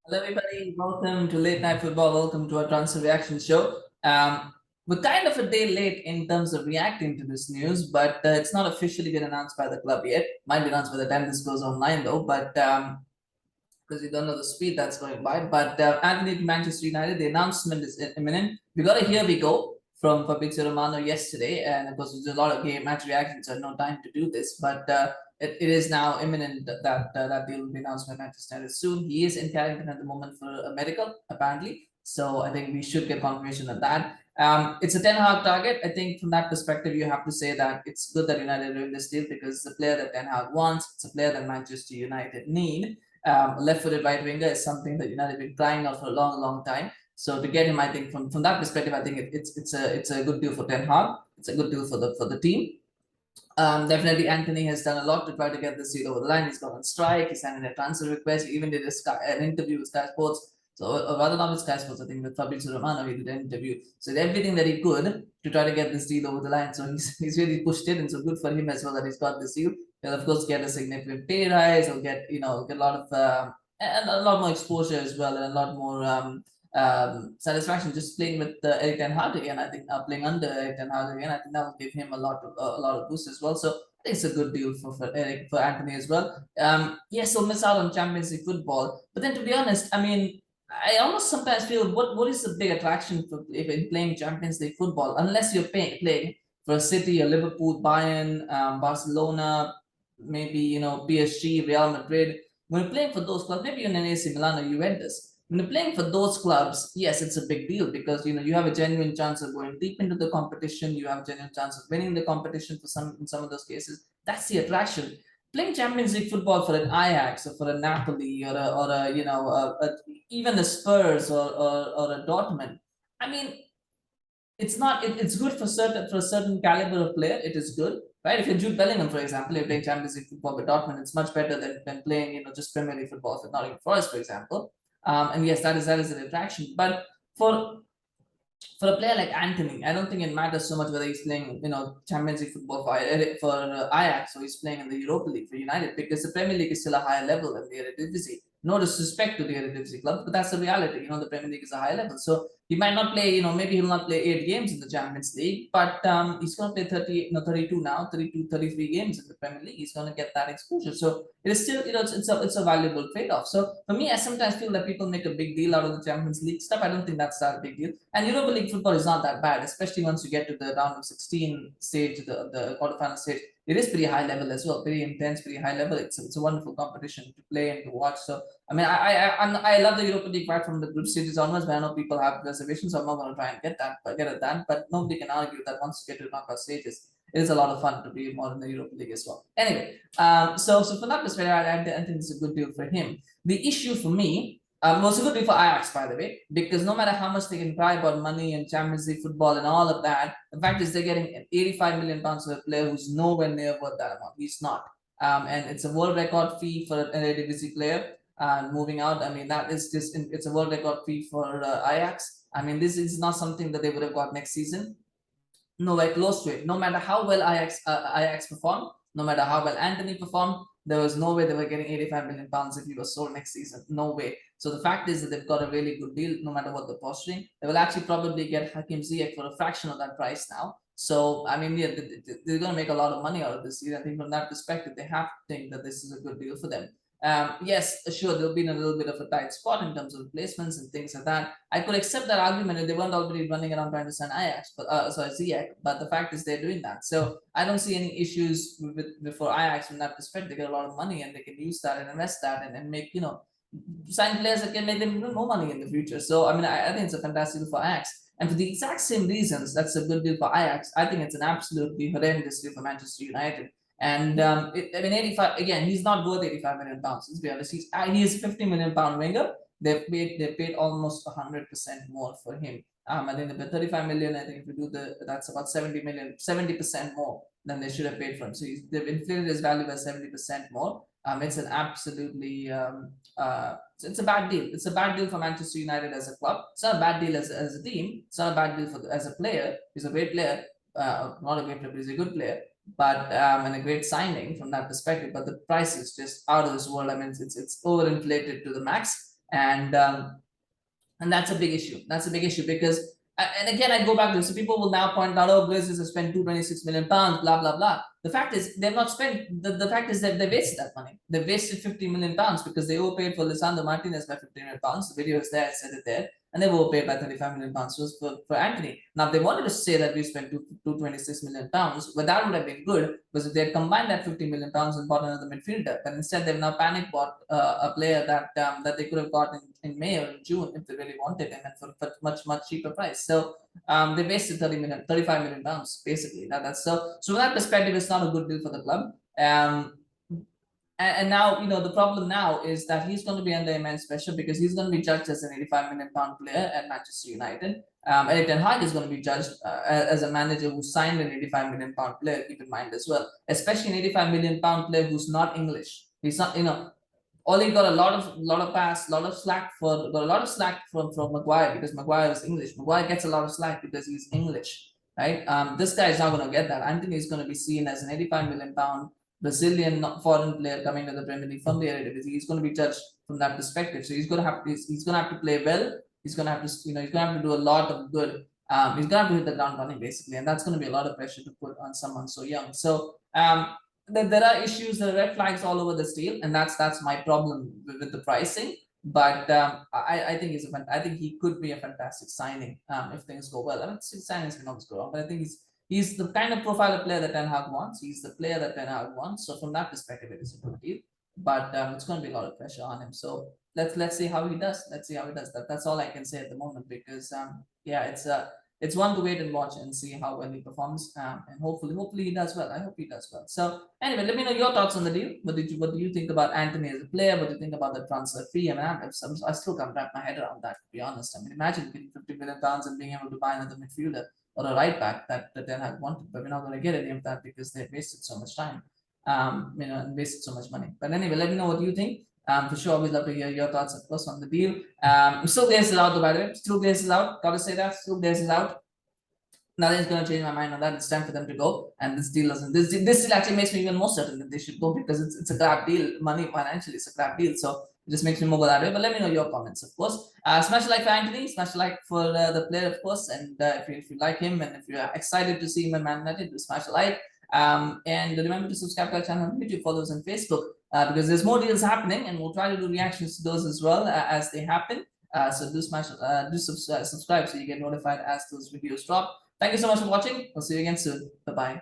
Hello, everybody. Welcome to Late Night Football. Welcome to our transfer reaction show. We're kind of a day late in terms of reacting to this news, but it's not officially been announced by the club yet. Might be announced by the time this goes online, though. But because we don't know the speed that's going by. But Antony to Manchester United, the announcement is imminent. We got a here we go from Fabrizio Romano yesterday, and of course, there's a lot of game match reactions, so no time to do this. But it is now imminent that that deal will be announced by Manchester United soon. He is in Carrington at the moment for a medical, apparently. So I think we should get confirmation of that. It's a Ten Hag target. I think from that perspective, you have to say that it's good that United are doing this deal because the player that Ten Hag wants, it's a player that Manchester United need. Left-footed right winger is something that United have been crying out for a long, long time. So to get him, I think from that perspective, I think it's a good deal for Ten Hag. It's a good deal for the team. Definitely, Antony has done a lot to try to get this deal over the line. He's gone on strike. He sent in a transfer request. He even did an interview with Sky Sports. So, rather not with Sky Sports, I think with Fabrizio Romano, he did an interview. So, did everything that he could to try to get this deal over the line. So, he's really pushed it, and so good for him as well that he's got this deal. He'll of course get a significant pay rise. He'll get get a lot of and a lot more exposure as well, and a lot more satisfaction just playing with Erik Ten Hag again. I think playing under Erik Ten Hag again, I think that will give him a lot of boost as well. So I think it's a good deal for Erik, for Antony as well. Yes, he'll miss out on Champions League football, but then to be honest, I mean, I almost sometimes feel what is the big attraction for if in playing Champions League football unless you're playing for a City, a Liverpool, Bayern, Barcelona, maybe PSG, Real Madrid. When you're playing for those clubs, maybe in an AC Milan or Juventus, when you're playing for those clubs, yes, it's a big deal because you have a genuine chance of going deep into the competition. You have a genuine chance of winning the competition for some in some of those cases. That's the attraction. Playing Champions League football for an Ajax or for a Napoli or even the Spurs or a Dortmund. I mean, it's not it's good for a certain caliber of player. It is good, right? If you're Jude Bellingham, for example, you're playing Champions League football with Dortmund, it's much better than playing just Premier League football with Nottingham Forest, for example. And yes, that is an attraction. But for for a player like Antony, I don't think it matters so much whether he's playing, Champions League football for Ajax or he's playing in the Europa League for United because the Premier League is still a higher level than the Eredivisie. No disrespect to the Eredivisie clubs, but that's the reality. The Premier League is a high level, so he might not play. Maybe he'll not play 8 games in the Champions League, but he's going to play 30, 32 now, 32, 33 games in the Premier League. He's going to get that exposure. So it is still, it's a valuable trade-off. So for me, I sometimes feel that people make a big deal out of the Champions League stuff. I don't think that's that big deal. And Europa League football is not that bad, especially once you get to the round of 16 stage, the quarterfinal stage. It is pretty high level as well, pretty intense, pretty high level. It's a wonderful competition to play and to watch. So I mean, I love the Europa League right from the group stages onwards, but I know people have reservations, so I'm not going to try and get at that. But nobody can argue that once you get to knockout stages, it is a lot of fun to be more in the Europa League as well. Anyway, so from that perspective, I think it's a good deal for him. The issue for me was a good deal for Ajax, by the way, because no matter how much they can cry about money and Champions League football and all of that, the fact is they're getting 85 million pounds for a player who's nowhere near worth that amount. He's not. And it's a world record fee for an Eredivisie player. Moving out, I mean, that is just it's a world record fee for Ajax. I mean, this is not something that they would have got next season. Nowhere close to it. No matter how well Ajax performed, no matter how well Antony performed, there was no way they were getting 85 million pounds if he was sold next season. No way. So the fact is that they've got a really good deal, no matter what they're posturing. They will actually probably get Hakim Ziyech for a fraction of that price now. So I mean, yeah, they're going to make a lot of money out of this deal. I think from that perspective, they have to think that this is a good deal for them. Yes, sure, there'll be a little bit of a tight spot in terms of replacements and things like that. I could accept that argument if they weren't already running around trying to sign Ajax, but Ziyech. But the fact is they're doing that, so I don't see any issues with for Ajax from that perspective. They get a lot of money and they can use that and invest that and make sign players that can make them even more money in the future. So I mean, I think it's a fantastic deal for Ajax. And for the exact same reasons, that's a good deal for Ajax. I think it's an absolutely horrendous deal for Manchester United. And I mean, 85 again. He's not worth 85 million pounds. Let's be honest. He is 50 million pound winger. They paid almost 100% more for him. I think they paid 35 million. I think if you do that's about 70 million, 70% more than they should have paid for him. So they've inflated his value by 70% more. It's an absolutely it's a bad deal. It's a bad deal for Manchester United as a club. It's not a bad deal as a team. It's not a bad deal as a player. He's a great player. Not a great player, but he's a good player, but and a great signing from that perspective. But the price is just out of this world. I mean, it's overinflated to the max, And that's a big issue. That's a big issue because, and again, I go back to this. So people will now point out, oh, Glazers have spent £226 million, blah, blah, blah. The fact is, they've not spent, the fact is that they wasted that money. They wasted £50 million because they overpaid for Lisandro Martinez by £50 million. The video is there, I said it there. And they were overpaid by £35 million for Antony. Now, they wanted to say that we spent £226 million, but that would have been good because if they had combined that £50 million and bought another midfielder, but instead they've now panic bought a player that that they could have got in May or in June if they really wanted him and for much cheaper price. So they wasted £35 million basically. That's so from that perspective, it's not a good deal for the club. And now, the problem now is that he's going to be under immense pressure because he's going to be judged as an £85 million player at Manchester United. Erik Ten Hag is going to be judged as a manager who signed an £85 million player, keep in mind as well, especially an £85 million player who's not English. He's not, Ollie got a lot of slack from Maguire because Maguire is English. Maguire gets a lot of slack because he's English, right? This guy is not going to get that. Antony is going to be seen as an £85 million Brazilian foreign player coming to the Premier League from the Eredivisie. He's going to be judged from that perspective. So he's going to have to play well. He's going to have to he's going to have to do a lot of good. He's going to have to hit the ground running basically, and that's going to be a lot of pressure to put on someone so young. So there are issues, there are red flags all over this deal, and that's my problem with the pricing. But I think he could be a fantastic signing if things go well. I mean, signings can always go wrong, but I think he's the kind of profile of player that Ten Hag wants. He's the player that Ten Hag wants. So from that perspective, it is a good deal. But it's going to be a lot of pressure on him. So let's see how he does. Let's see how he does. That's all I can say at the moment because it's one to wait and watch and see how well he performs. And hopefully he does well. I hope he does well. So anyway, let me know your thoughts on the deal. What do you think about Antony as a player? What do you think about the transfer fee? I mean, I still can't wrap my head around that, to be honest. I mean, imagine getting £50 million and being able to buy another midfielder or a right back that Ten Hag wanted, but we're not going to get any of that because they've wasted so much time, and wasted so much money. But anyway, let me know what you think. For sure, always love to hear your thoughts, of course, on the deal. Still Glazers out, though, by the way. Still Glazers out. Gotta say that. Still Glazers out. Nothing's going to change my mind on that. It's time for them to go. And this deal doesn't. This deal actually makes me even more certain that they should go because it's a crap deal. Money financially, it's a crap deal. So it just makes me more go that way. But let me know your comments, of course. Smash a like for Antony. Smash a like for the player, of course. And if you like him and if you're excited to see him in Man United, do smash a like. And remember to subscribe to our channel on YouTube, follow us on Facebook because there's more deals happening, and we'll try to do reactions to those as well as they happen. So do subscribe so you get notified as those videos drop. Thank you so much for watching. We'll see you again soon. Bye-bye.